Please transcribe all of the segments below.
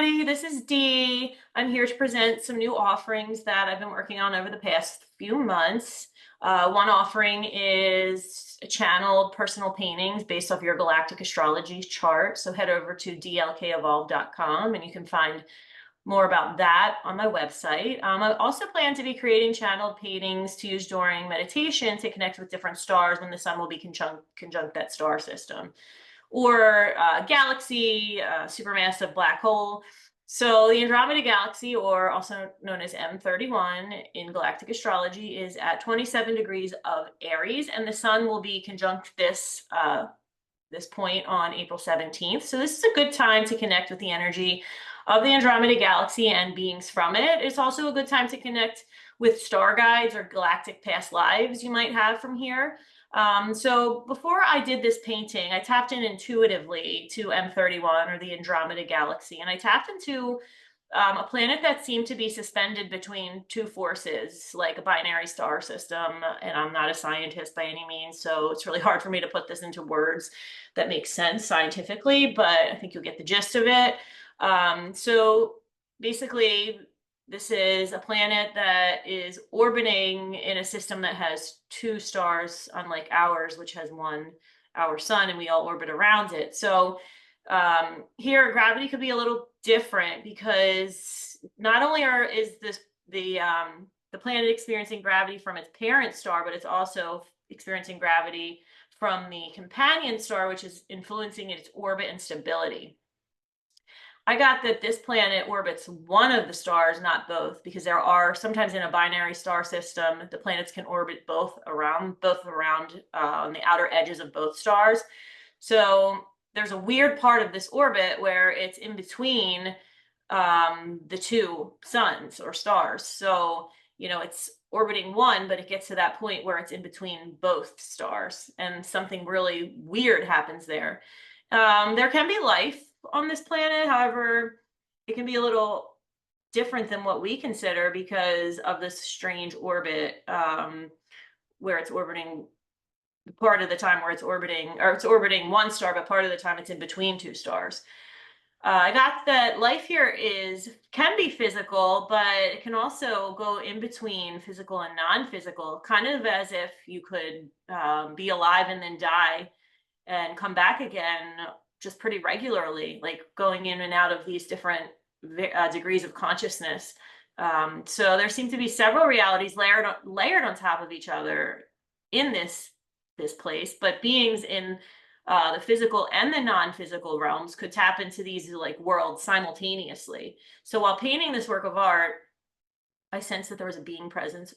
everybody. This is Dee. I'm here to present some new offerings that I've been working on over the past few months. One offering is channeled personal paintings based off your galactic astrology chart. So head over to dlkevolve.com and you can find more about that on my website. I also plan to be creating channeled paintings to use during meditation to connect with different stars when the sun will be conjunct that star system, or galaxy, supermassive black hole. So the Andromeda Galaxy, or also known as M31 in galactic astrology, is at 27 degrees of Aries, and the sun will be conjunct this point on April 17th. So this is a good time to connect with the energy of the Andromeda Galaxy and beings from it. It's also a good time to connect with star guides or galactic past lives you might have from here. So before I did this painting, I tapped in intuitively to M31, or the Andromeda Galaxy, and I tapped into a planet that seemed to be suspended between two forces, like a binary star system. And I'm not a scientist by any means, so it's really hard for me to put this into words that make sense scientifically, but I think you'll get the gist of it. So basically, this is a planet that is orbiting in a system that has two stars, unlike ours, which has one, our sun, and we all orbit around it. So here, gravity could be a little different because not only is the planet experiencing gravity from its parent star, but it's also experiencing gravity from the companion star, which is influencing its orbit and stability. I got that this planet orbits one of the stars, not both, because there are sometimes in a binary star system, the planets can orbit both around on the outer edges of both stars. So there's a weird part of this orbit where it's in between the two suns or stars. So, it's orbiting one, but it gets to that point where it's in between both stars, and something really weird happens there. There can be life on this planet. However, it can be a little different than what we consider because of this strange orbit, where it's orbiting part of the time where it's orbiting one star, but part of the time it's in between two stars. I got that life here can be physical, but it can also go in between physical and non-physical, kind of as if you could be alive and then die and come back again just pretty regularly, like going in and out of these different degrees of consciousness. So there seem to be several realities layered on top of each other in this place, but beings in the physical and the non-physical realms could tap into these like worlds simultaneously. So while painting this work of art, I sensed that there was a being present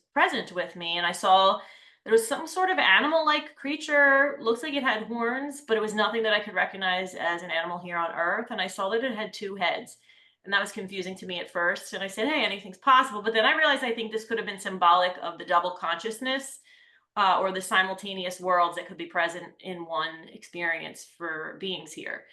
with me, and I saw there was some sort of animal-like creature. Looks like it had horns, but it was nothing that I could recognize as an animal here on Earth. And I saw that it had two heads, and that was confusing to me at first. And I said, hey, anything's possible. But then I realized I think this could have been symbolic of the double consciousness, or the simultaneous worlds that could be present in one experience for beings here.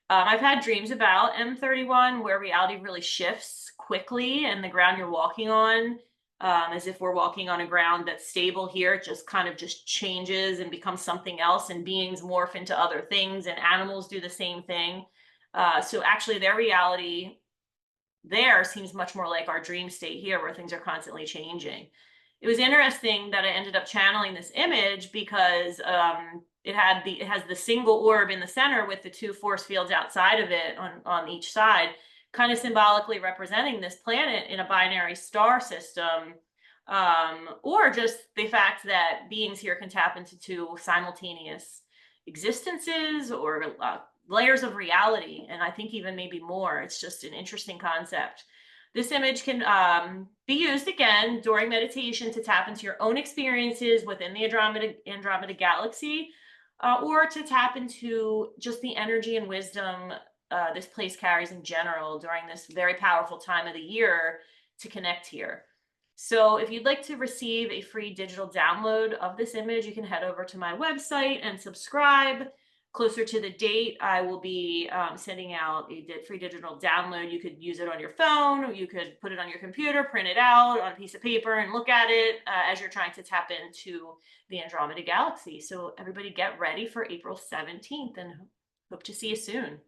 I've had dreams about M31 where reality really shifts quickly, and the ground you're walking on, as if we're walking on a ground that's stable here, it just kind of just changes and becomes something else, and beings morph into other things, and animals do the same thing. So actually their reality there seems much more like our dream state here, where things are constantly changing. It was interesting that I ended up channeling this image because it has the single orb in the center with the two force fields outside of it on each side, kind of symbolically representing this planet in a binary star system, or just the fact that beings here can tap into two simultaneous existences or layers of reality, and I think even maybe more. It's just an interesting concept. This image can be used again during meditation to tap into your own experiences within the Andromeda Galaxy, or to tap into just the energy and wisdom this place carries in general during this very powerful time of the year to connect here. So if you'd like to receive a free digital download of this image, you can head over to my website and subscribe. Closer to the date, I will be sending out a free digital download. You could use it on your phone, or you could put it on your computer, print it out on a piece of paper, and look at it as you're trying to tap into the Andromeda Galaxy. So everybody get ready for April 17th, and hope to see you soon.